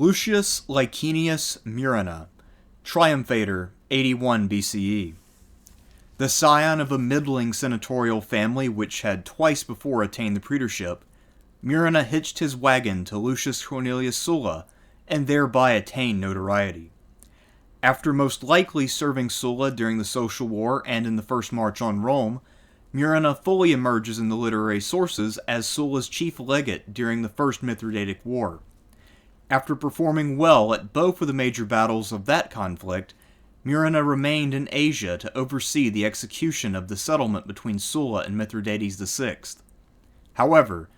Lucius Licinius Murena, Triumphator, 81 BCE. The scion of a middling senatorial family which had twice before attained the praetorship, Murena hitched his wagon to Lucius Cornelius Sulla, and thereby attained notoriety. After most likely serving Sulla during the Social War and in the First March on Rome, Murena fully emerges in the literary sources as Sulla's chief legate during the First Mithridatic War. After performing well at both of the major battles of that conflict, Murena remained in Asia to oversee the execution of the settlement between Sulla and Mithridates VI. However,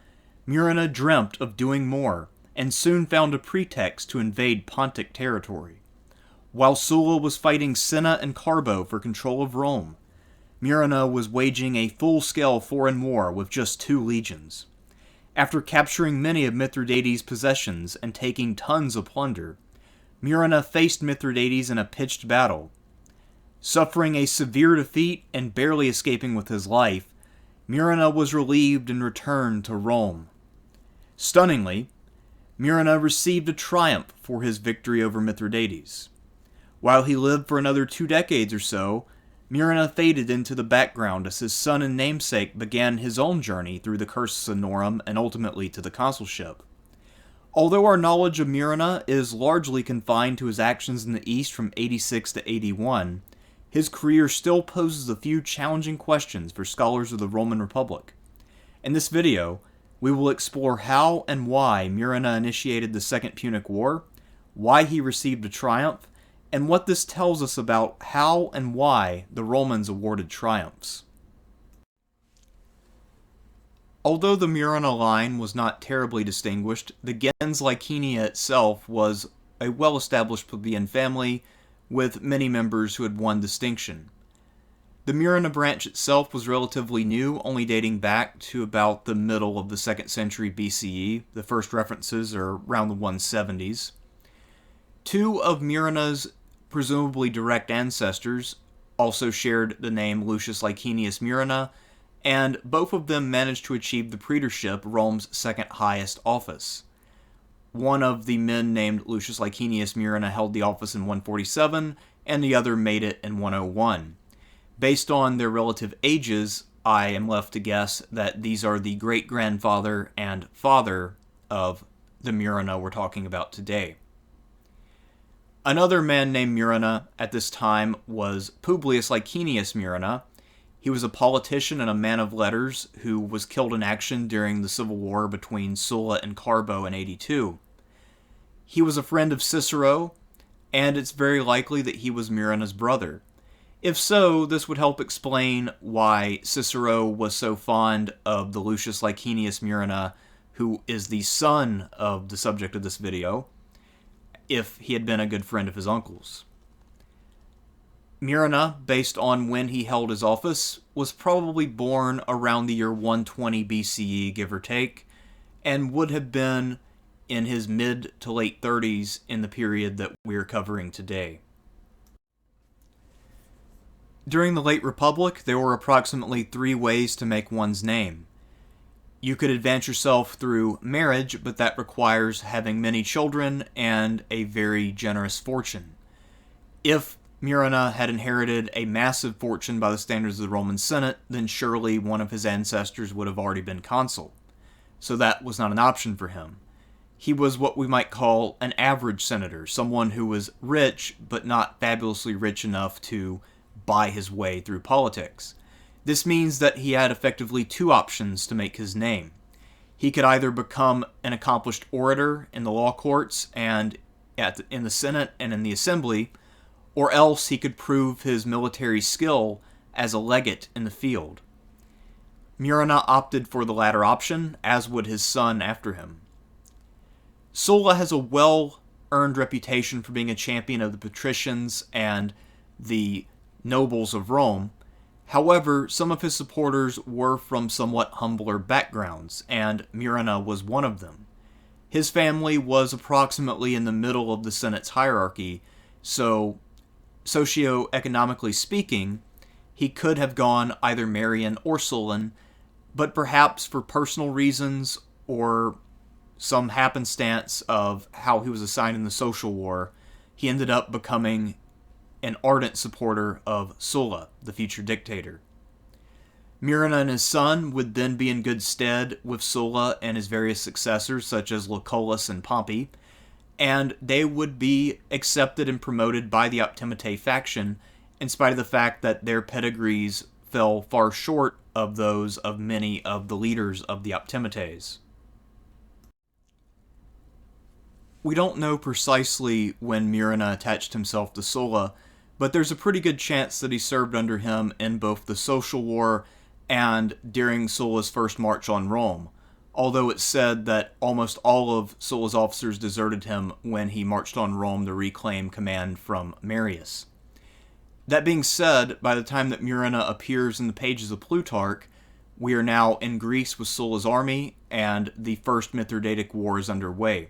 Murena dreamt of doing more, and soon found a pretext to invade Pontic territory. While Sulla was fighting Cinna and Carbo for control of Rome, Murena was waging a full-scale foreign war with just 2 legions. After capturing many of Mithridates' possessions and taking tons of plunder, Murena faced Mithridates in a pitched battle. Suffering a severe defeat and barely escaping with his life, Murena was relieved and returned to Rome. Stunningly, Murena received a triumph for his victory over Mithridates. While he lived for another 2 decades or so, Murena faded into the background as his son and namesake began his own journey through the cursus honorum and ultimately to the consulship. Although our knowledge of Murena is largely confined to his actions in the East from 86 to 81, his career still poses a few challenging questions for scholars of the Roman Republic. In this video, we will explore how and why Murena initiated the Second Punic War, why he received a triumph, and what this tells us about how and why the Romans awarded triumphs. Although the Murena line was not terribly distinguished, the gens Licinia itself was a well-established plebeian family with many members who had won distinction. The Murena branch itself was relatively new, only dating back to about the middle of the 2nd century BCE. The first references are around the 170s. 2 of Murena's presumably direct ancestors also shared the name Lucius Licinius Murena, and both of them managed to achieve the praetorship, Rome's second highest office. One of the men named Lucius Licinius Murena held the office in 147, and the other made it in 101. Based on their relative ages, I am left to guess that these are the great-grandfather and father of the Murena we're talking about today. Another man named Murena at this time was Publius Licinius Murena. He was a politician and a man of letters who was killed in action during the civil war between Sulla and Carbo in 82. He was a friend of Cicero, and it's very likely that he was Murena's brother. If so, this would help explain why Cicero was so fond of the Lucius Licinius Murena, who is the son of the subject of this video, if he had been a good friend of his uncle's. Murena, based on when he held his office, was probably born around the year 120 BCE, give or take, and would have been in his mid to late 30s in the period that we're covering today. During the late Republic, there were approximately 3 ways to make one's name. You could advance yourself through marriage, but that requires having many children and a very generous fortune. If Murena had inherited a massive fortune by the standards of the Roman Senate, then surely one of his ancestors would have already been consul. So that was not an option for him. He was what we might call an average senator, someone who was rich, but not fabulously rich enough to buy his way through politics. This means that he had effectively 2 options to make his name. He could either become an accomplished orator in the law courts and in the Senate and in the Assembly, or else he could prove his military skill as a legate in the field. Murena opted for the latter option, as would his son after him. Sulla has a well-earned reputation for being a champion of the patricians and the nobles of Rome. However, some of his supporters were from somewhat humbler backgrounds, and Murena was one of them. His family was approximately in the middle of the Senate's hierarchy, so socio-economically speaking, he could have gone either Marian or Sullan, but perhaps for personal reasons or some happenstance of how he was assigned in the social war, he ended up becoming an ardent supporter of Sulla, the future dictator. Murena and his son would then be in good stead with Sulla and his various successors, such as Lucullus and Pompey, and they would be accepted and promoted by the Optimate faction, in spite of the fact that their pedigrees fell far short of those of many of the leaders of the Optimates. We don't know precisely when Murena attached himself to Sulla, but there's a pretty good chance that he served under him in both the Social War and during Sulla's first march on Rome, although it's said that almost all of Sulla's officers deserted him when he marched on Rome to reclaim command from Marius. That being said, by the time that Murena appears in the pages of Plutarch, we are now in Greece with Sulla's army, and the First Mithridatic War is underway.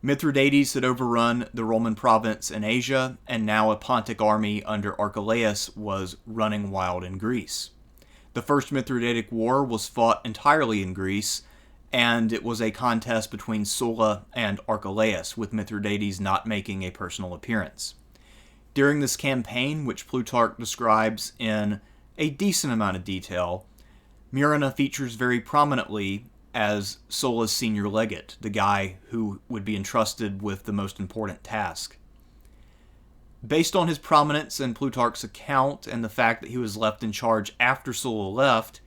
Mithridates had overrun the Roman province in Asia, and now a Pontic army under Archelaus was running wild in Greece. The First Mithridatic War was fought entirely in Greece, and it was a contest between Sulla and Archelaus, with Mithridates not making a personal appearance. During this campaign, which Plutarch describes in a decent amount of detail, Murena features very prominently as Sulla's senior legate, the guy who would be entrusted with the most important task. Based on his prominence in Plutarch's account and the fact that he was left in charge after Sulla left,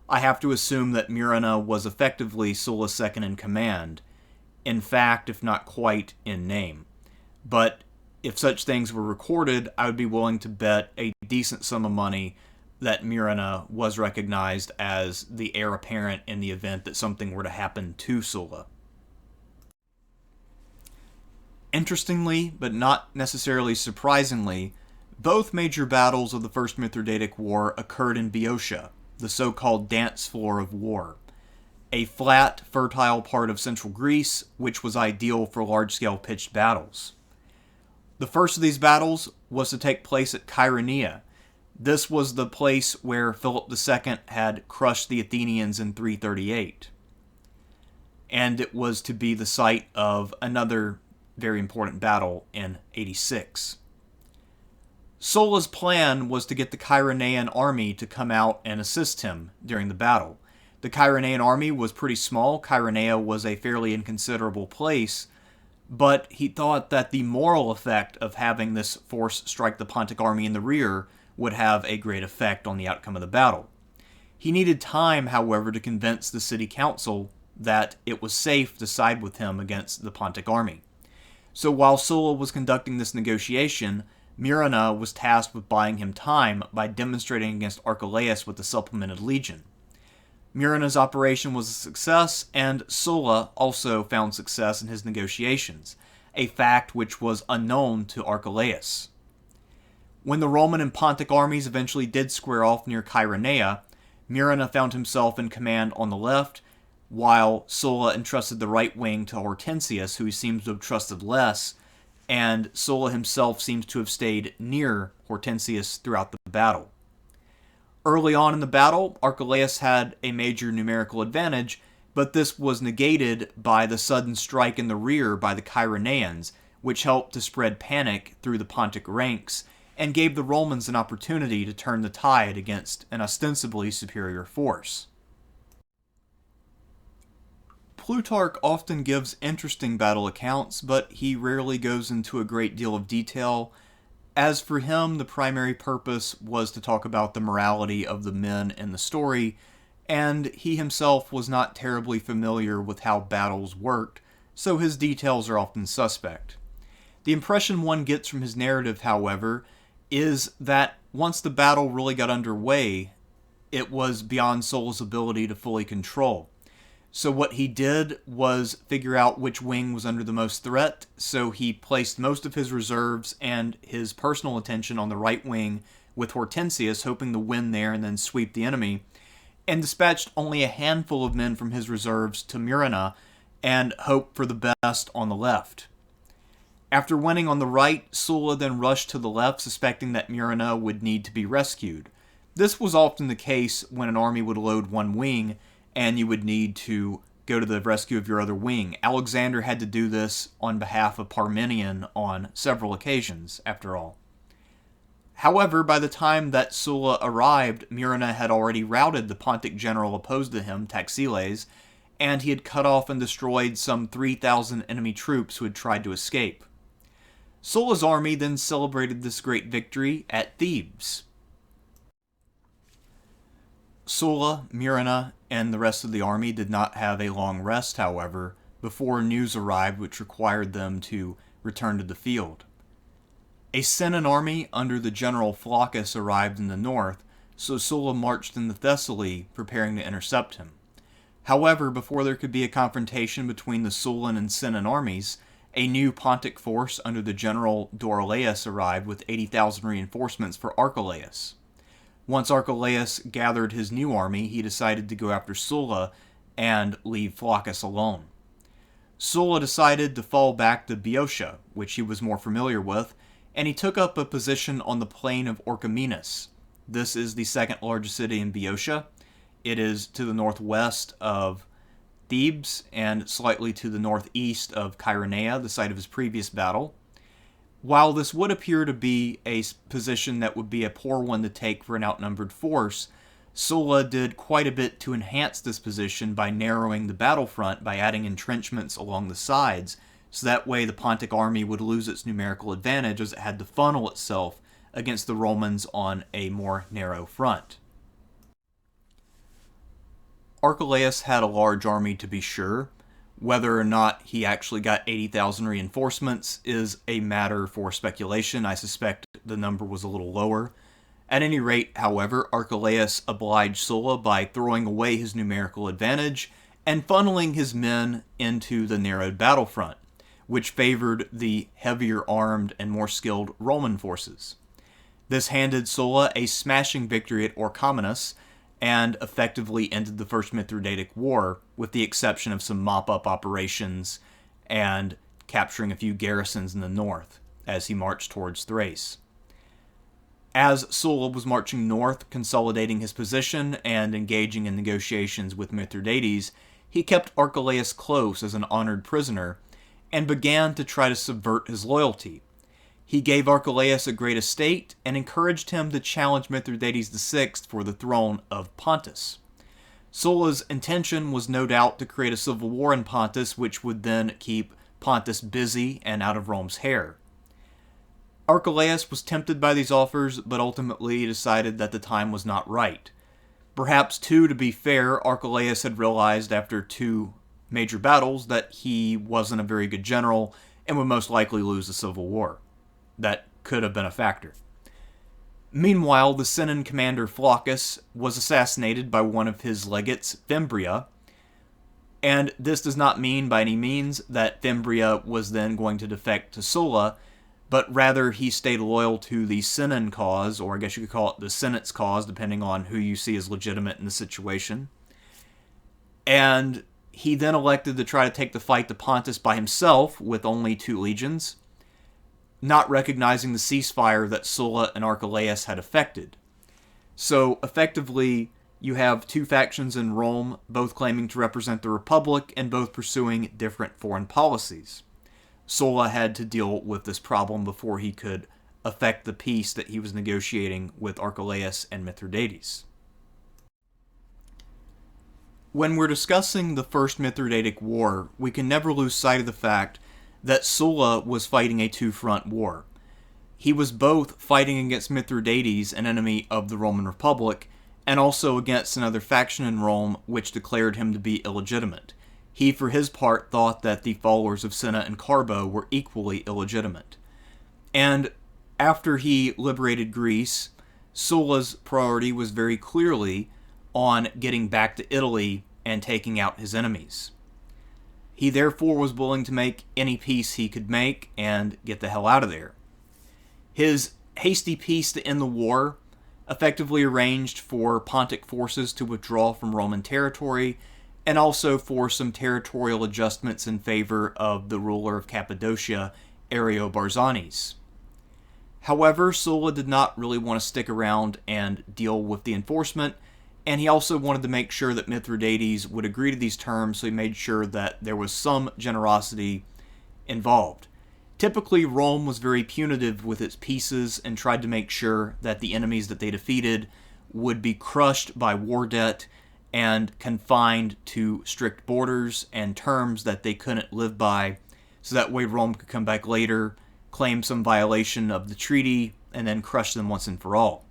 I have to assume that Murena was effectively Sulla's second in command, in fact, if not quite in name. But if such things were recorded, I would be willing to bet a decent sum of money that Murena was recognized as the heir apparent in the event that something were to happen to Sulla. Interestingly, but not necessarily surprisingly, both major battles of the First Mithridatic War occurred in Boeotia, the so-called dance floor of war, a flat, fertile part of central Greece which was ideal for large-scale pitched battles. The first of these battles was to take place at Chaeronea. This was the place where Philip II had crushed the Athenians in 338. And it was to be the site of another very important battle in 86. Sulla's plan was to get the Chaeronean army to come out and assist him during the battle. The Chaeronean army was pretty small. Chaeronea was a fairly inconsiderable place, but he thought that the moral effect of having this force strike the Pontic army in the rear would have a great effect on the outcome of the battle. He needed time, however, to convince the city council that it was safe to side with him against the Pontic army. So while Sulla was conducting this negotiation, Murena was tasked with buying him time by demonstrating against Archelaus with the supplemented legion. Murena's operation was a success, and Sulla also found success in his negotiations, a fact which was unknown to Archelaus. When the Roman and Pontic armies eventually did square off near Chaeronea, Murena found himself in command on the left, while Sulla entrusted the right wing to Hortensius, who he seems to have trusted less, and Sulla himself seems to have stayed near Hortensius throughout the battle. Early on in the battle, Archelaus had a major numerical advantage, but this was negated by the sudden strike in the rear by the Chaeroneans, which helped to spread panic through the Pontic ranks and gave the Romans an opportunity to turn the tide against an ostensibly superior force. Plutarch often gives interesting battle accounts, but he rarely goes into a great deal of detail. As for him, the primary purpose was to talk about the morality of the men in the story, and he himself was not terribly familiar with how battles worked, so his details are often suspect. The impression one gets from his narrative, however, is that once the battle really got underway, it was beyond Sulla's ability to fully control. So what he did was figure out which wing was under the most threat, so he placed most of his reserves and his personal attention on the right wing with Hortensius, hoping to win there and then sweep the enemy, and dispatched only a handful of men from his reserves to Murena and hoped for the best on the left. After winning on the right, Sulla then rushed to the left, suspecting that Murena would need to be rescued. This was often the case when an army would load one wing, and you would need to go to the rescue of your other wing. Alexander had to do this on behalf of Parmenion on several occasions, after all. However, by the time that Sulla arrived, Murena had already routed the Pontic general opposed to him, Taxiles, and he had cut off and destroyed some 3,000 enemy troops who had tried to escape. Sulla's army then celebrated this great victory at Thebes. Sulla, Murena, and the rest of the army did not have a long rest, however, before news arrived which required them to return to the field. A Senan army under the general Flaccus arrived in the north, so Sulla marched into Thessaly, preparing to intercept him. However, before there could be a confrontation between the Sullan and Senan armies, a new Pontic force under the general Dorylaeus arrived with 80,000 reinforcements for Archelaus. Once Archelaus gathered his new army, he decided to go after Sulla and leave Flaccus alone. Sulla decided to fall back to Boeotia, which he was more familiar with, and he took up a position on the plain of Orchomenus. This is the second largest city in Boeotia. It is to the northwest of Thebes and slightly to the northeast of Chaeronea, the site of his previous battle. While this would appear to be a position that would be a poor one to take for an outnumbered force, Sulla did quite a bit to enhance this position by narrowing the battlefront by adding entrenchments along the sides, so that way the Pontic army would lose its numerical advantage as it had to funnel itself against the Romans on a more narrow front. Archelaus had a large army to be sure. Whether or not he actually got 80,000 reinforcements is a matter for speculation. I suspect the number was a little lower. At any rate, however, Archelaus obliged Sulla by throwing away his numerical advantage and funneling his men into the narrowed battlefront, which favored the heavier armed and more skilled Roman forces. This handed Sulla a smashing victory at Orchomenus and effectively ended the First Mithridatic War, with the exception of some mop-up operations and capturing a few garrisons in the north as he marched towards Thrace. As Sulla was marching north, consolidating his position and engaging in negotiations with Mithridates, he kept Archelaus close as an honored prisoner and began to try to subvert his loyalty. He gave Archelaus a great estate and encouraged him to challenge Mithridates VI for the throne of Pontus. Sulla's intention was no doubt to create a civil war in Pontus, which would then keep Pontus busy and out of Rome's hair. Archelaus was tempted by these offers, but ultimately decided that the time was not right. Perhaps, too, to be fair, Archelaus had realized after two major battles that he wasn't a very good general and would most likely lose the civil war. That could have been a factor. Meanwhile, the Senan commander Flaccus was assassinated by one of his legates, Fimbria, and this does not mean by any means that Fimbria was then going to defect to Sulla, but rather he stayed loyal to the Senan cause, or I guess you could call it the Senate's cause, depending on who you see as legitimate in the situation. And he then elected to try to take the fight to Pontus by himself with only 2 legions, not recognizing the ceasefire that Sulla and Archelaus had effected. So, effectively, you have 2 factions in Rome, both claiming to represent the Republic and both pursuing different foreign policies. Sulla had to deal with this problem before he could effect the peace that he was negotiating with Archelaus and Mithridates. When we're discussing the First Mithridatic War, we can never lose sight of the fact that Sulla was fighting a 2-front war. He was both fighting against Mithridates, an enemy of the Roman Republic, and also against another faction in Rome which declared him to be illegitimate. He, for his part, thought that the followers of Cinna and Carbo were equally illegitimate. And after he liberated Greece, Sulla's priority was very clearly on getting back to Italy and taking out his enemies. He therefore was willing to make any peace he could make and get the hell out of there. His hasty peace to end the war effectively arranged for Pontic forces to withdraw from Roman territory, and also for some territorial adjustments in favor of the ruler of Cappadocia, Ariobarzanes. However, Sulla did not really want to stick around and deal with the enforcement, And he also wanted to make sure that Mithridates would agree to these terms, so he made sure that there was some generosity involved. Typically, Rome was very punitive with its peaces and tried to make sure that the enemies that they defeated would be crushed by war debt and confined to strict borders and terms that they couldn't live by, so that way Rome could come back later, claim some violation of the treaty, and then crush them once and for all.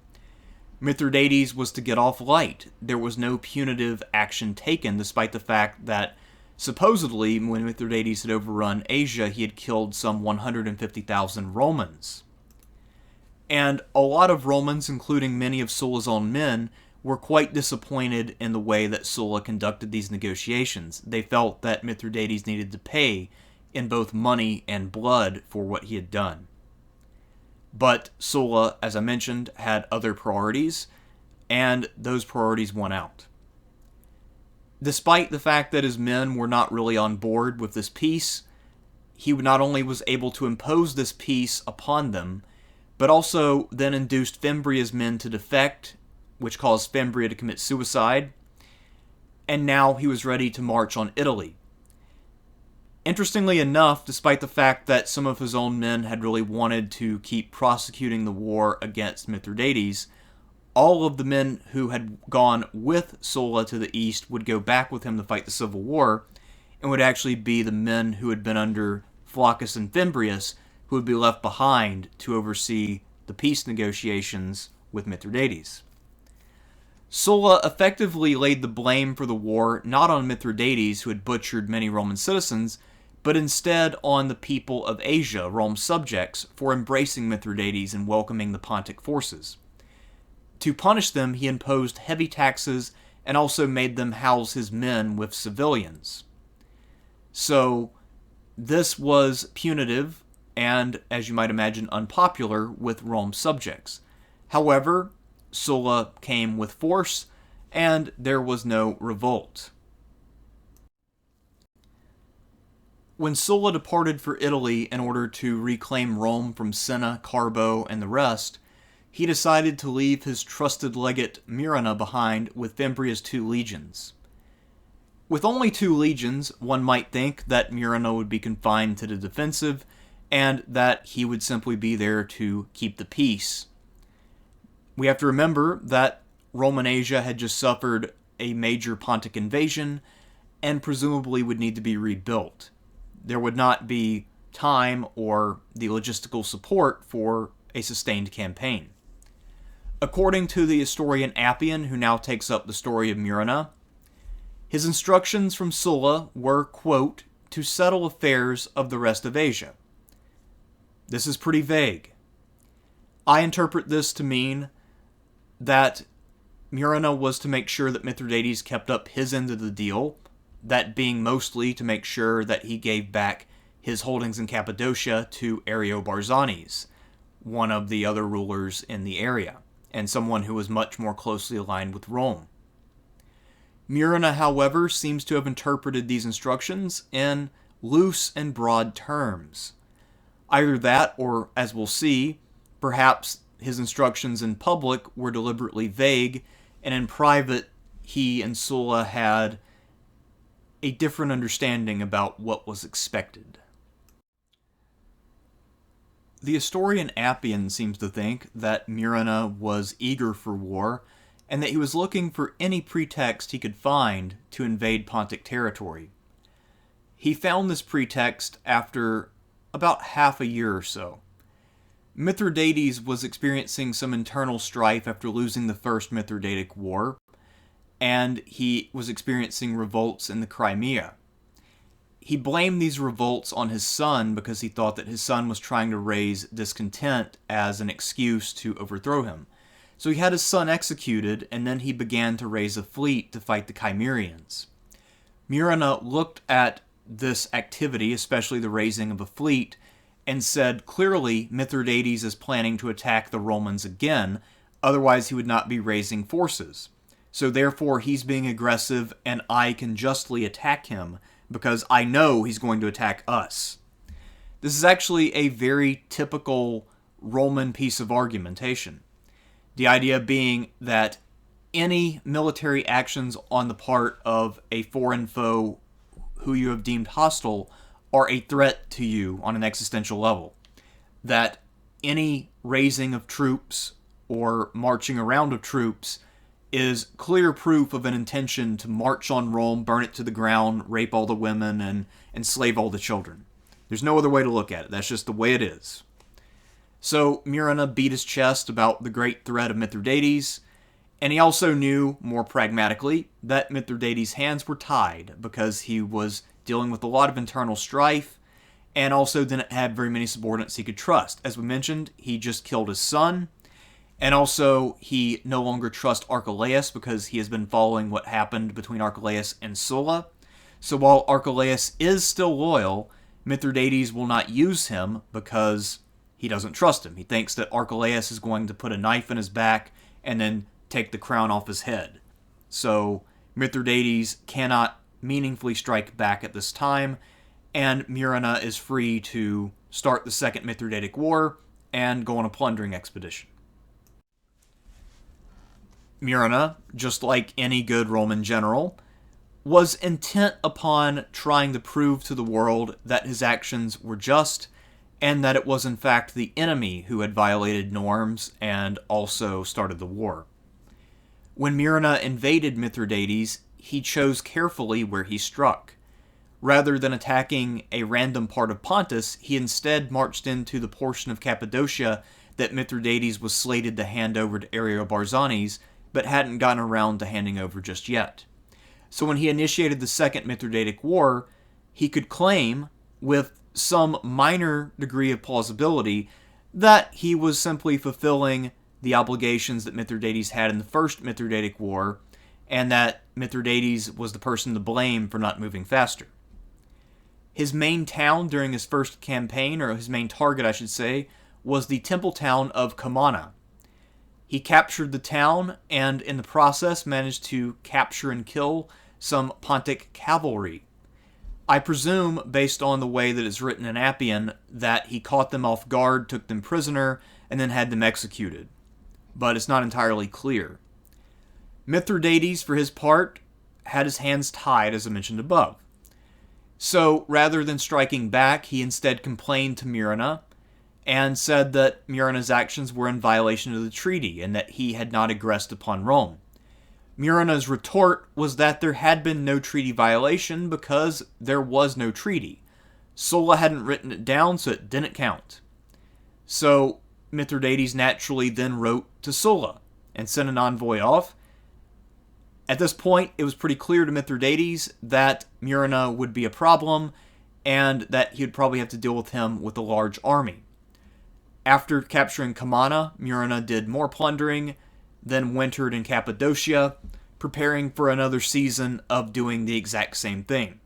Mithridates was to get off light. There was no punitive action taken, despite the fact that supposedly, when Mithridates had overrun Asia, he had killed some 150,000 Romans. And a lot of Romans, including many of Sulla's own men, were quite disappointed in the way that Sulla conducted these negotiations. They felt that Mithridates needed to pay in both money and blood for what he had done. But Sulla, as I mentioned, had other priorities, and those priorities won out. Despite the fact that his men were not really on board with this peace, he not only was able to impose this peace upon them, but also then induced Fimbria's men to defect, which caused Fimbria to commit suicide, and now he was ready to march on Italy. Interestingly enough, despite the fact that some of his own men had really wanted to keep prosecuting the war against Mithridates, all of the men who had gone with Sulla to the east would go back with him to fight the civil war, and would actually be the men who had been under Flaccus and Fimbrius who would be left behind to oversee the peace negotiations with Mithridates. Sulla effectively laid the blame for the war not on Mithridates, who had butchered many Roman citizens, but instead on the people of Asia, Rome's subjects, for embracing Mithridates and welcoming the Pontic forces. To punish them, he imposed heavy taxes and also made them house his men with civilians. So, this was punitive and, as you might imagine, unpopular with Rome's subjects. However, Sulla came with force, and there was no revolt. When Sulla departed for Italy in order to reclaim Rome from Cinna, Carbo, and the rest, he decided to leave his trusted legate Murena behind with Fimbria's 2 legions. With only 2 legions, one might think that Murena would be confined to the defensive, and that he would simply be there to keep the peace. We have to remember that Roman Asia had just suffered a major Pontic invasion, and presumably would need to be rebuilt. There would not be time or the logistical support for a sustained campaign. According to the historian Appian, who now takes up the story of Murena, his instructions from Sulla were, quote, to settle affairs of the rest of Asia. This is pretty vague. I interpret this to mean that Murena was to make sure that Mithridates kept up his end of the deal, that being mostly to make sure that he gave back his holdings in Cappadocia to Ariobarzanes, one of the other rulers in the area, and someone who was much more closely aligned with Rome. Murena, however, seems to have interpreted these instructions in loose and broad terms. Either that, or, as we'll see, perhaps his instructions in public were deliberately vague, and in private he and Sulla had a different understanding about what was expected. The historian Appian seems to think that Murena was eager for war, and that he was looking for any pretext he could find to invade Pontic territory. He found this pretext after about half a year or so. Mithridates was experiencing some internal strife after losing the First Mithridatic War, and he was experiencing revolts in the Crimea. He blamed these revolts on his son because he thought that his son was trying to raise discontent as an excuse to overthrow him. So he had his son executed, and then he began to raise a fleet to fight the Cimmerians. Murena looked at this activity, especially the raising of a fleet, and said, clearly Mithridates is planning to attack the Romans again, otherwise he would not be raising forces. So therefore he's being aggressive, and I can justly attack him, because I know he's going to attack us. This is actually a very typical Roman piece of argumentation. The idea being that any military actions on the part of a foreign foe who you have deemed hostile are a threat to you on an existential level. That any raising of troops or marching around of troops is clear proof of an intention to march on Rome, burn it to the ground, rape all the women, and enslave all the children. There's no other way to look at it. That's just the way it is. So Murena beat his chest about the great threat of Mithridates, and he also knew, more pragmatically, that Mithridates' hands were tied because he was dealing with a lot of internal strife and also didn't have very many subordinates he could trust. As we mentioned, he just killed his son, and also he no longer trusts Archelaus because he has been following what happened between Archelaus and Sulla. So while Archelaus is still loyal, Mithridates will not use him because he doesn't trust him. He thinks that Archelaus is going to put a knife in his back and then take the crown off his head. So Mithridates cannot meaningfully strike back at this time, and Murena is free to start the Second Mithridatic War and go on a plundering expedition. Murena, just like any good Roman general, was intent upon trying to prove to the world that his actions were just and that it was in fact the enemy who had violated norms and also started the war. When Murena invaded Mithridates, he chose carefully where he struck. Rather than attacking a random part of Pontus, he instead marched into the portion of Cappadocia that Mithridates was slated to hand over to Ariobarzanes, but hadn't gotten around to handing over just yet. So when he initiated the Second Mithridatic War, he could claim, with some minor degree of plausibility, that he was simply fulfilling the obligations that Mithridates had in the First Mithridatic War, and that Mithridates was the person to blame for not moving faster. His main town during his first campaign, or his main target I should say, was the temple town of Comana. He captured the town, and in the process managed to capture and kill some Pontic cavalry. I presume, based on the way that it's written in Appian, that he caught them off guard, took them prisoner, and then had them executed. But it's not entirely clear. Mithridates, for his part, had his hands tied, as I mentioned above. So, rather than striking back, he instead complained to Murena and said that Murena's actions were in violation of the treaty and that he had not aggressed upon Rome. Murena's retort was that there had been no treaty violation because there was no treaty. Sulla hadn't written it down, so it didn't count. So, Mithridates naturally then wrote to Sulla and sent an envoy off. At this point, it was pretty clear to Mithridates that Murena would be a problem and that he would probably have to deal with him with a large army. After capturing Comana, Murena did more plundering, then wintered in Cappadocia, preparing for another season of doing the exact same thing.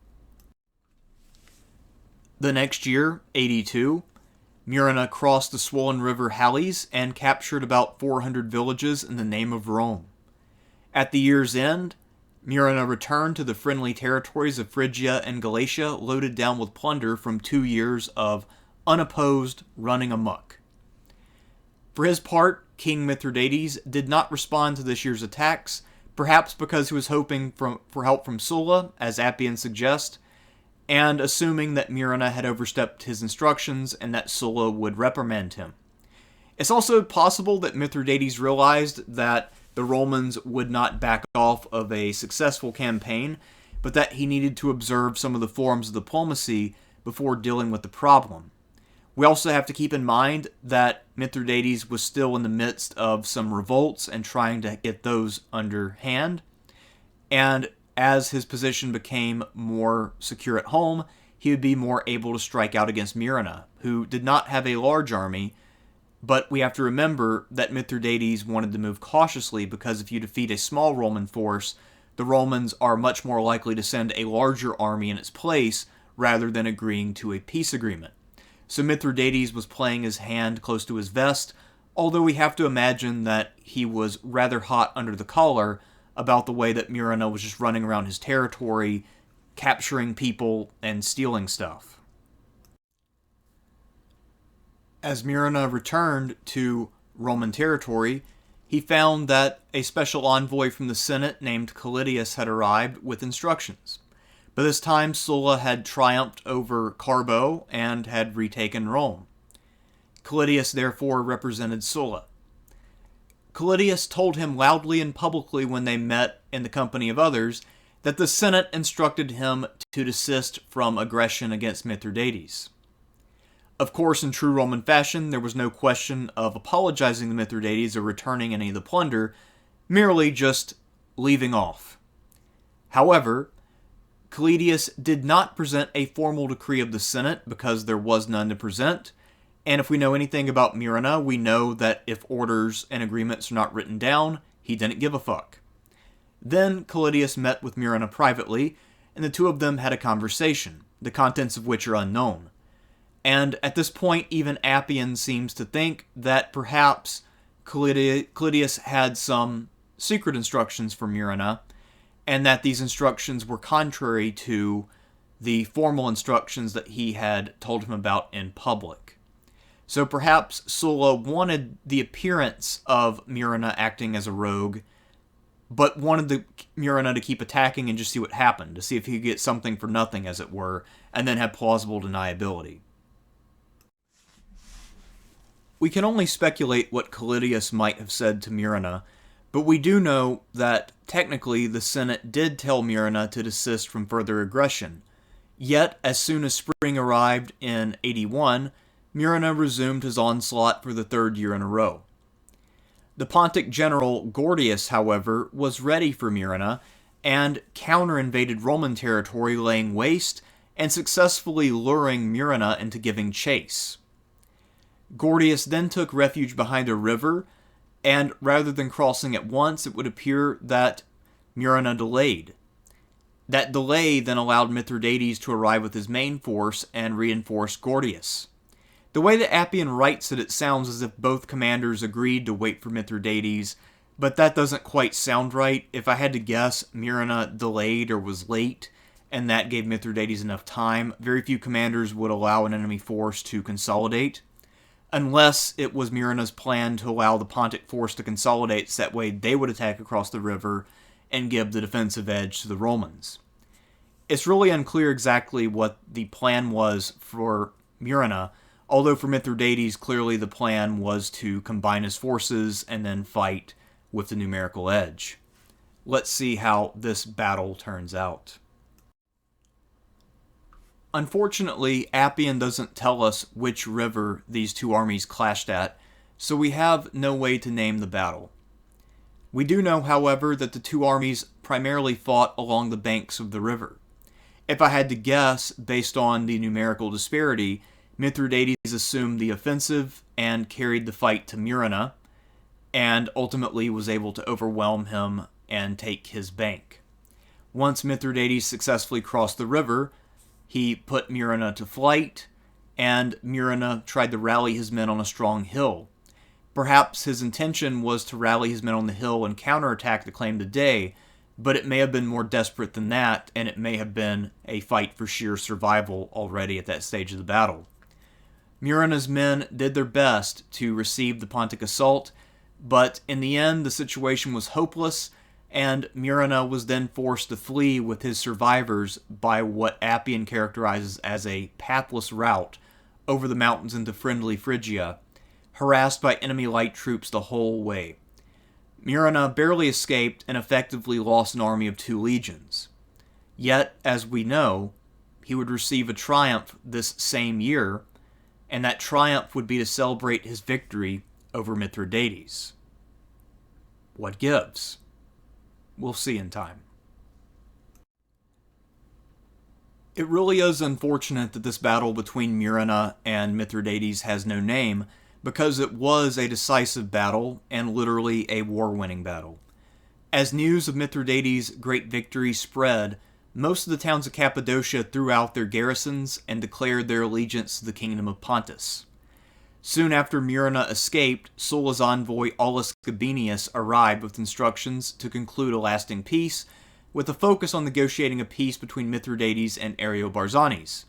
The next year, 82, Murena crossed the swollen river Halys and captured about 400 villages in the name of Rome. At the year's end, Murena returned to the friendly territories of Phrygia and Galatia loaded down with plunder from 2 years of unopposed running amok. For his part, King Mithridates did not respond to this year's attacks, perhaps because he was hoping for help from Sulla, as Appian suggests, and assuming that Murena had overstepped his instructions and that Sulla would reprimand him. It's also possible that Mithridates realized that the Romans would not back off of a successful campaign, but that he needed to observe some of the forms of diplomacy before dealing with the problem. We also have to keep in mind that Mithridates was still in the midst of some revolts and trying to get those under hand, and as his position became more secure at home, he would be more able to strike out against Murena, who did not have a large army, but we have to remember that Mithridates wanted to move cautiously because if you defeat a small Roman force, the Romans are much more likely to send a larger army in its place rather than agreeing to a peace agreement. So Mithridates was playing his hand close to his vest, although we have to imagine that he was rather hot under the collar about the way that Murena was just running around his territory, capturing people and stealing stuff. As Murena returned to Roman territory, he found that a special envoy from the Senate named Callidius had arrived with instructions. By this time, Sulla had triumphed over Carbo and had retaken Rome. Callidius therefore represented Sulla. Callidius told him loudly and publicly when they met in the company of others that the Senate instructed him to desist from aggression against Mithridates. Of course, in true Roman fashion, there was no question of apologizing to Mithridates or returning any of the plunder, merely just leaving off. However, Callidius did not present a formal decree of the Senate because there was none to present, and if we know anything about Murena, we know that if orders and agreements are not written down, he didn't give a fuck. Then Callidius met with Murena privately, and the two of them had a conversation, the contents of which are unknown. And at this point, even Appian seems to think that perhaps Callidius had some secret instructions for Murena, and that these instructions were contrary to the formal instructions that he had told him about in public. So perhaps Sulla wanted the appearance of Murena acting as a rogue, but wanted Murena to keep attacking and just see what happened, to see if he could get something for nothing, as it were, and then have plausible deniability. We can only speculate what Callidius might have said to Murena, but we do know that technically the Senate did tell Murena to desist from further aggression. Yet, as soon as spring arrived in 81, Murena resumed his onslaught for the third year in a row. The Pontic general Gordius, however, was ready for Murena and counter-invaded Roman territory, laying waste and successfully luring Murena into giving chase. Gordius then took refuge behind a river, and rather than crossing at once, it would appear that Murena delayed. That delay then allowed Mithridates to arrive with his main force and reinforce Gordius. The way that Appian writes it sounds as if both commanders agreed to wait for Mithridates, but that doesn't quite sound right. If I had to guess, Murena delayed or was late, and that gave Mithridates enough time. Very few commanders would allow an enemy force to consolidate, unless it was Murena's plan to allow the Pontic force to consolidate so that way they would attack across the river and give the defensive edge to the Romans. It's really unclear exactly what the plan was for Murena, although for Mithridates, clearly the plan was to combine his forces and then fight with the numerical edge. Let's see how this battle turns out. Unfortunately, Appian doesn't tell us which river these two armies clashed at, so we have no way to name the battle. We do know, however, that the two armies primarily fought along the banks of the river. If I had to guess, based on the numerical disparity, Mithridates assumed the offensive and carried the fight to Murena, and ultimately was able to overwhelm him and take his bank. Once Mithridates successfully crossed the river, he put Murena to flight, and Murena tried to rally his men on a strong hill. Perhaps his intention was to rally his men on the hill and counterattack to claim the day, but it may have been more desperate than that, and it may have been a fight for sheer survival already at that stage of the battle. Murena's men did their best to receive the Pontic assault, but in the end the situation was hopeless, and Murena was then forced to flee with his survivors by what Appian characterizes as a pathless route over the mountains into friendly Phrygia, harassed by enemy light troops the whole way. Murena barely escaped and effectively lost an army of 2 legions. Yet, as we know, he would receive a triumph this same year, and that triumph would be to celebrate his victory over Mithridates. What gives? We'll see in time. It really is unfortunate that this battle between Murena and Mithridates has no name, because it was a decisive battle and literally a war-winning battle. As news of Mithridates' great victory spread, most of the towns of Cappadocia threw out their garrisons and declared their allegiance to the kingdom of Pontus. Soon after Murena escaped, Sulla's envoy Aulus Gabinius arrived with instructions to conclude a lasting peace, with a focus on negotiating a peace between Mithridates and Ariobarzanes.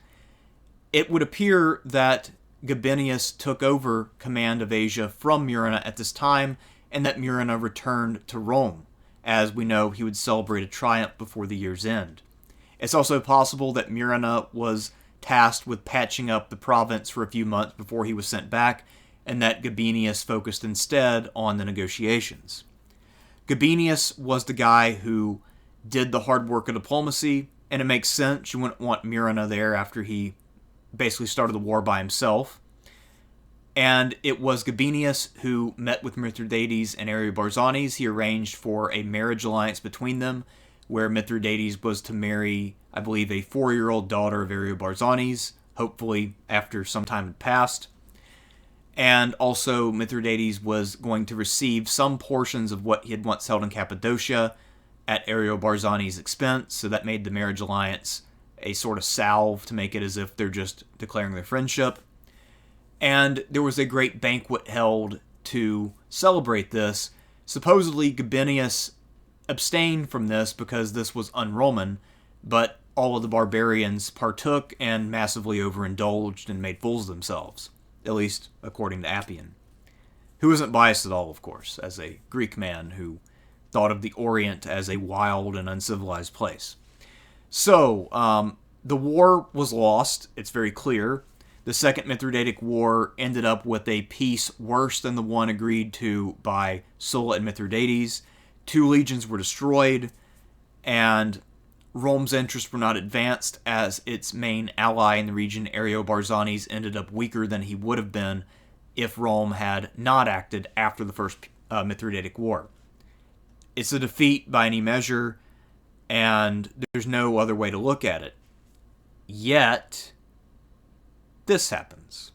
It would appear that Gabinius took over command of Asia from Murena at this time, and that Murena returned to Rome, as we know he would celebrate a triumph before the year's end. It's also possible that Murena was tasked with patching up the province for a few months before he was sent back, and that Gabinius focused instead on the negotiations. Gabinius was the guy who did the hard work of diplomacy, and it makes sense. You wouldn't want Murena there after he basically started the war by himself. And it was Gabinius who met with Mithridates and Ariobarzanes. He arranged for a marriage alliance between them, where Mithridates was to marry, I believe, a 4-year-old daughter of Ariobarzanes, hopefully after some time had passed. And also Mithridates was going to receive some portions of what he had once held in Cappadocia at Ariobarzanes' expense, so that made the marriage alliance a sort of salve to make it as if they're just declaring their friendship. And there was a great banquet held to celebrate this. Supposedly Gabinius abstained from this because this was un-Roman, but all of the barbarians partook and massively overindulged and made fools of themselves, at least according to Appian, who isn't biased at all, of course, as a Greek man who thought of the Orient as a wild and uncivilized place. So, the war was lost, it's very clear. The Second Mithridatic War ended up with a peace worse than the one agreed to by Sulla and Mithridates. 2 legions were destroyed, and Rome's interests were not advanced as its main ally in the region, Ariobarzanes, ended up weaker than he would have been if Rome had not acted after the First Mithridatic War. It's a defeat by any measure, and there's no other way to look at it. Yet, this happens.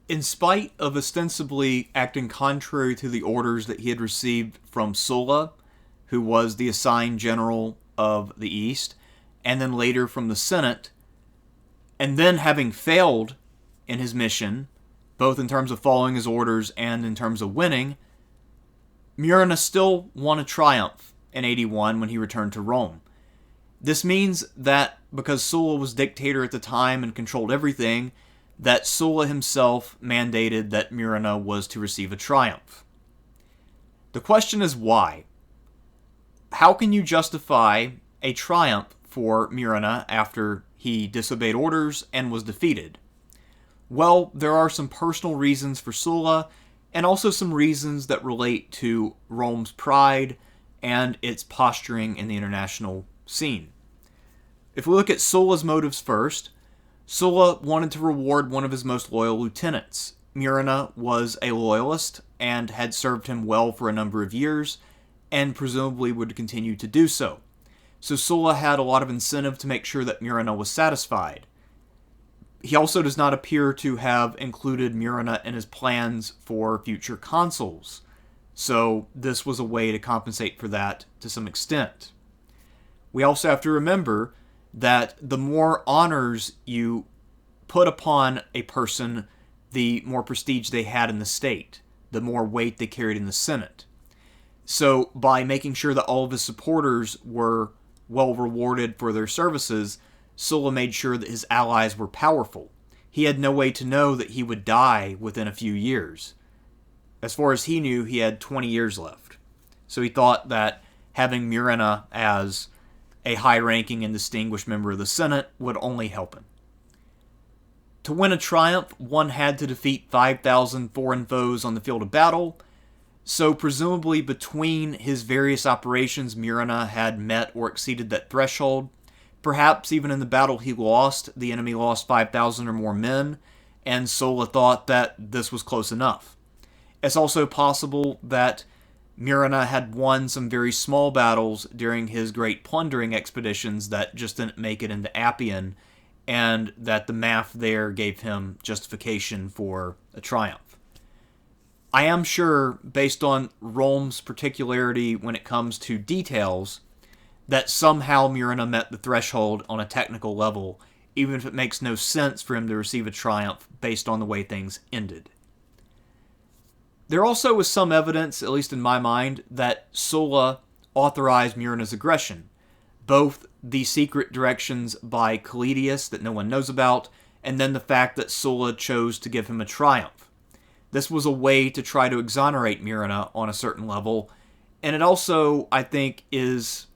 In spite of ostensibly acting contrary to the orders that he had received from Sulla, who was the assigned general of the East, and then later from the Senate, and then having failed in his mission, both in terms of following his orders and in terms of winning, Murena still won a triumph in 81 when he returned to Rome. This means that because Sulla was dictator at the time and controlled everything, that Sulla himself mandated that Murena was to receive a triumph. The question is why? How can you justify a triumph for Murena after he disobeyed orders and was defeated? Well, there are some personal reasons for Sulla, and also some reasons that relate to Rome's pride and its posturing in the international scene. If we look at Sulla's motives first, Sulla wanted to reward one of his most loyal lieutenants. Murena was a loyalist and had served him well for a number of years, and presumably would continue to do so. So Sulla had a lot of incentive to make sure that Murena was satisfied. He also does not appear to have included Murena in his plans for future consuls, so this was a way to compensate for that to some extent. We also have to remember that the more honors you put upon a person, the more prestige they had in the state, the more weight they carried in the Senate. So by making sure that all of his supporters were well rewarded for their services, Sulla made sure that his allies were powerful. He had no way to know that he would die within a few years. As far as he knew, he had 20 years left. So he thought that having Murena as a high-ranking and distinguished member of the Senate would only help him. To win a triumph, one had to defeat 5,000 foreign foes on the field of battle, so presumably between his various operations, Murena had met or exceeded that threshold. Perhaps even in the battle he lost, the enemy lost 5,000 or more men, and Sulla thought that this was close enough. It's also possible that Murena had won some very small battles during his great plundering expeditions that just didn't make it into Appian, and that the math there gave him justification for a triumph. I am sure, based on Rome's particularity when it comes to details, that somehow Murena met the threshold on a technical level, even if it makes no sense for him to receive a triumph based on the way things ended. There also was some evidence, at least in my mind, that Sulla authorized Murena's aggression, both the secret directions by Collateral that no one knows about, and then the fact that Sulla chose to give him a triumph. This was a way to try to exonerate Murena on a certain level, and it also, I think, is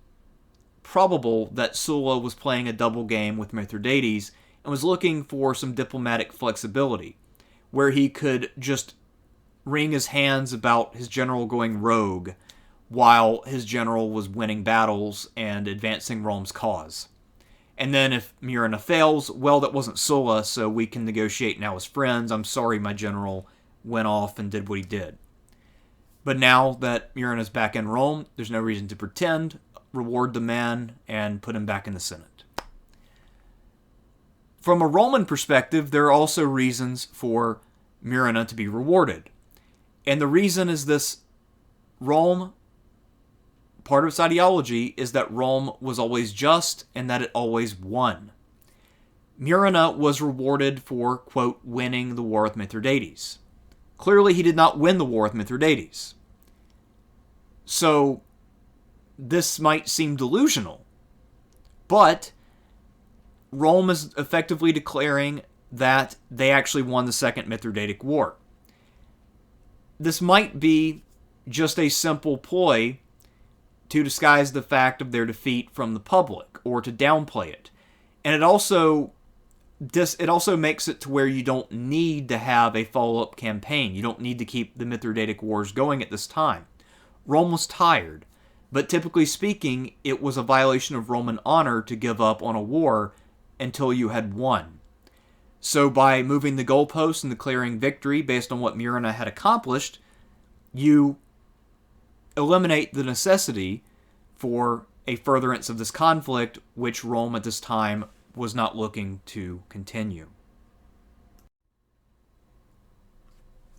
probable that Sulla was playing a double game with Mithridates and was looking for some diplomatic flexibility, where he could just wring his hands about his general going rogue while his general was winning battles and advancing Rome's cause. And then if Murena fails, well, that wasn't Sulla, so we can negotiate now as friends. I'm sorry my general went off and did what he did. But now that Murena's back in Rome, there's no reason to pretend. Reward the man and put him back in the Senate. From a Roman perspective, there are also reasons for Murena to be rewarded. And the reason is this: Rome, part of its ideology is that Rome was always just and that it always won. Murena was rewarded for, quote, winning the war with Mithridates. Clearly, he did not win the war with Mithridates. So, this might seem delusional, but Rome is effectively declaring that they actually won the Second Mithridatic War. This might be just a simple ploy to disguise the fact of their defeat from the public, or to downplay it. And it also makes it to where you don't need to have a follow-up campaign. You don't need to keep the Mithridatic Wars going at this time. Rome was tired, but typically speaking, it was a violation of Roman honor to give up on a war until you had won. So by moving the goalposts and declaring victory based on what Murena had accomplished, you eliminate the necessity for a furtherance of this conflict, which Rome at this time was not looking to continue.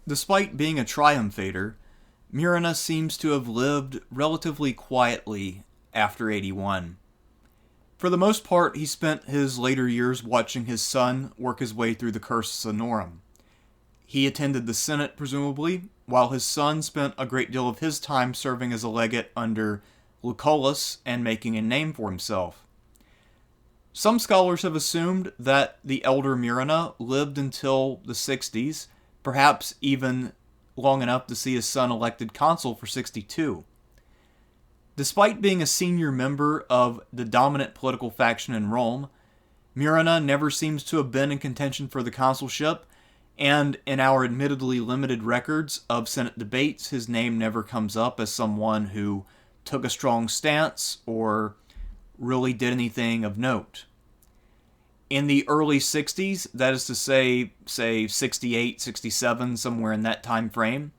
Despite being a triumphator, Murena seems to have lived relatively quietly after 81. For the most part, he spent his later years watching his son work his way through the Cursus Honorum. He attended the Senate, presumably, while his son spent a great deal of his time serving as a legate under Lucullus and making a name for himself. Some scholars have assumed that the elder Murena lived until the 60s, perhaps even long enough to see his son elected consul for 62. Despite being a senior member of the dominant political faction in Rome, Murena never seems to have been in contention for the consulship, and in our admittedly limited records of Senate debates, his name never comes up as someone who took a strong stance or really did anything of note. In the early 60s, that is to say 68, 67, somewhere in that time frame,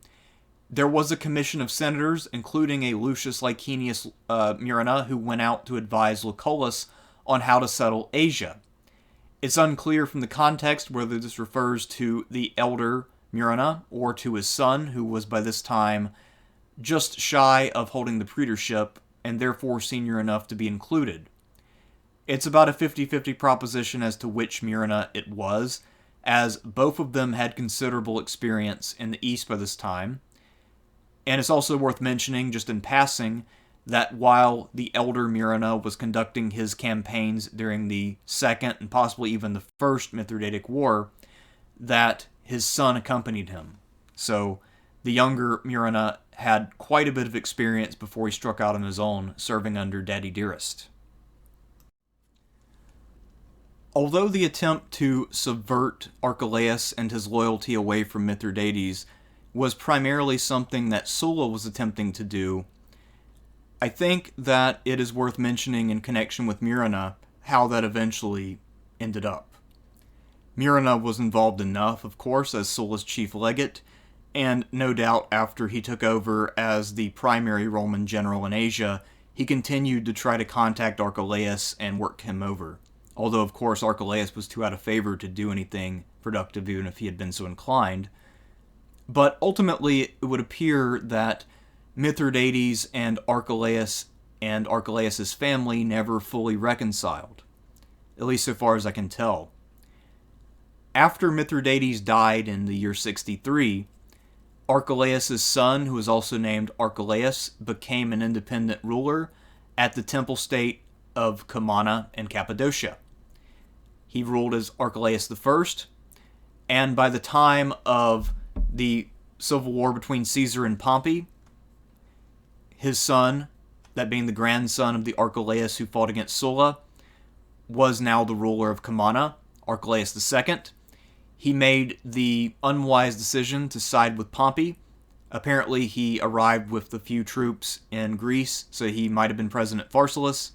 there was a commission of senators, including a Lucius Licinius Murena, who went out to advise Lucullus on how to settle Asia. It's unclear from the context whether this refers to the elder Murena or to his son, who was by this time just shy of holding the praetorship and therefore senior enough to be included. It's about a 50-50 proposition as to which Murena it was, as both of them had considerable experience in the East by this time. And it's also worth mentioning, just in passing, that while the elder Murena was conducting his campaigns during the Second and possibly even the First Mithridatic War, that his son accompanied him. So the younger Murena had quite a bit of experience before he struck out on his own, serving under Daddy Dearest. Although the attempt to subvert Archelaus and his loyalty away from Mithridates was primarily something that Sulla was attempting to do, I think that it is worth mentioning in connection with Murena how that eventually ended up. Murena was involved enough, of course, as Sulla's chief legate, and no doubt after he took over as the primary Roman general in Asia, he continued to try to contact Archelaus and work him over. Although, of course, Archelaus was too out of favor to do anything productive, even if he had been so inclined. But ultimately, it would appear that Mithridates and Archelaus's family never fully reconciled, at least so far as I can tell. After Mithridates died in the year 63, Archelaus's son, who was also named Archelaus, became an independent ruler at the temple state of Comana and Cappadocia. He ruled as Archelaus I, and by the time of the civil war between Caesar and Pompey. His son, that being the grandson of the Archelaus who fought against Sulla, was now the ruler of Comana, Archelaus II. He made the unwise decision to side with Pompey. Apparently, he arrived with a few troops in Greece, so he might have been present at Pharsalus.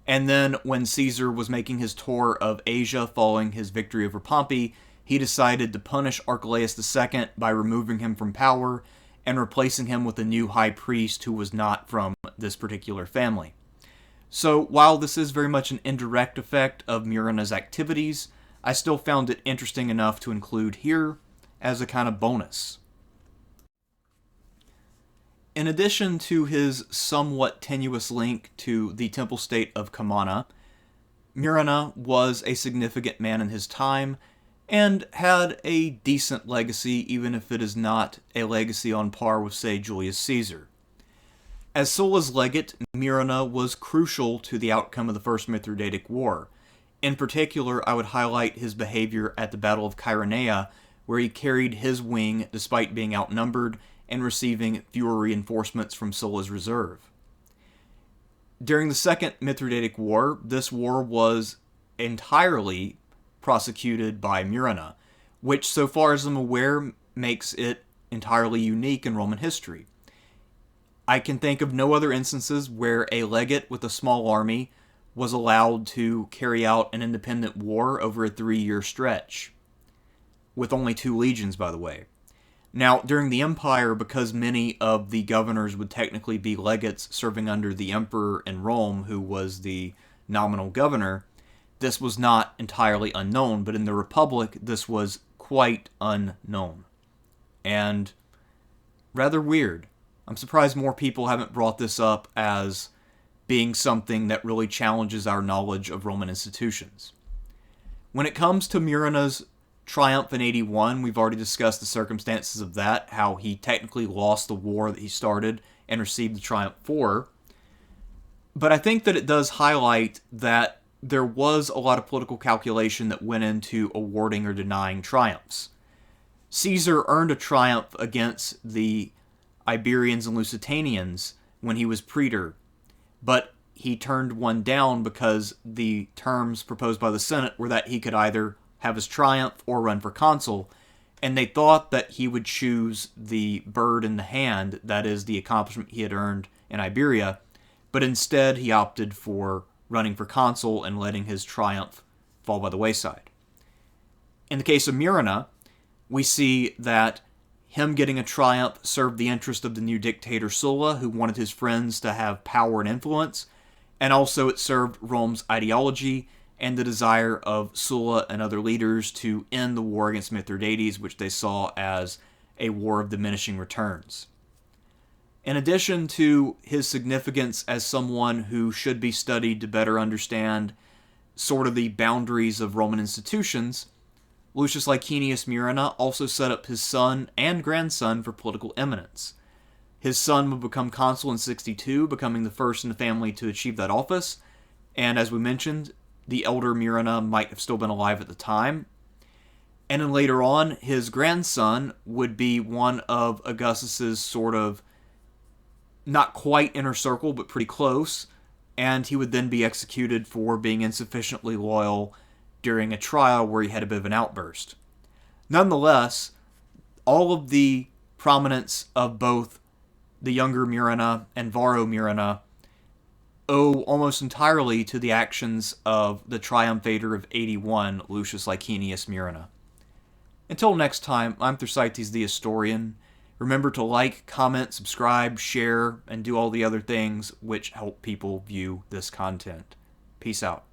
And then, when Caesar was making his tour of Asia following his victory over Pompey, he decided to punish Archelaus II by removing him from power and replacing him with a new high priest who was not from this particular family. So, while this is very much an indirect effect of Murena's activities, I still found it interesting enough to include here as a kind of bonus. In addition to his somewhat tenuous link to the temple state of Comana, Murena was a significant man in his time and had a decent legacy, even if it is not a legacy on par with, say, Julius Caesar. As Sulla's legate, Murena was crucial to the outcome of the First Mithridatic War. In particular, I would highlight his behavior at the Battle of Chaeronea, where he carried his wing despite being outnumbered and receiving fewer reinforcements from Sulla's reserve. During the Second Mithridatic War, this war was entirely prosecuted by Murena, which, so far as I'm aware, makes it entirely unique in Roman history. I can think of no other instances where a legate with a small army was allowed to carry out an independent war over a 3-year stretch, with only 2 legions, by the way. Now, during the Empire, because many of the governors would technically be legates serving under the emperor in Rome, who was the nominal governor, this was not entirely unknown, but in the Republic, this was quite unknown. And rather weird. I'm surprised more people haven't brought this up as being something that really challenges our knowledge of Roman institutions. When it comes to Murena's triumph in 81, we've already discussed the circumstances of that, how he technically lost the war that he started and received the triumph for. But I think that it does highlight that there was a lot of political calculation that went into awarding or denying triumphs. Caesar earned a triumph against the Iberians and Lusitanians when he was praetor, but he turned one down because the terms proposed by the Senate were that he could either have his triumph or run for consul, and they thought that he would choose the bird in the hand, that is, the accomplishment he had earned in Iberia, but instead he opted for running for consul and letting his triumph fall by the wayside. In the case of Murena, we see that him getting a triumph served the interest of the new dictator Sulla, who wanted his friends to have power and influence, and also it served Rome's ideology and the desire of Sulla and other leaders to end the war against Mithridates, which they saw as a war of diminishing returns. In addition to his significance as someone who should be studied to better understand sort of the boundaries of Roman institutions, Lucius Licinius Murena also set up his son and grandson for political eminence. His son would become consul in 62, becoming the first in the family to achieve that office, and as we mentioned, the elder Murena might have still been alive at the time. And then later on, his grandson would be one of Augustus's sort of, not quite inner circle, but pretty close, and he would then be executed for being insufficiently loyal during a trial where he had a bit of an outburst. Nonetheless, all of the prominence of both the younger Murena and Varro Murena owe almost entirely to the actions of the Triumphator of 81, Lucius Licinius Murena. Until next time, I'm Thersites the Historian. Remember to like, comment, subscribe, share, and do all the other things which help people view this content. Peace out.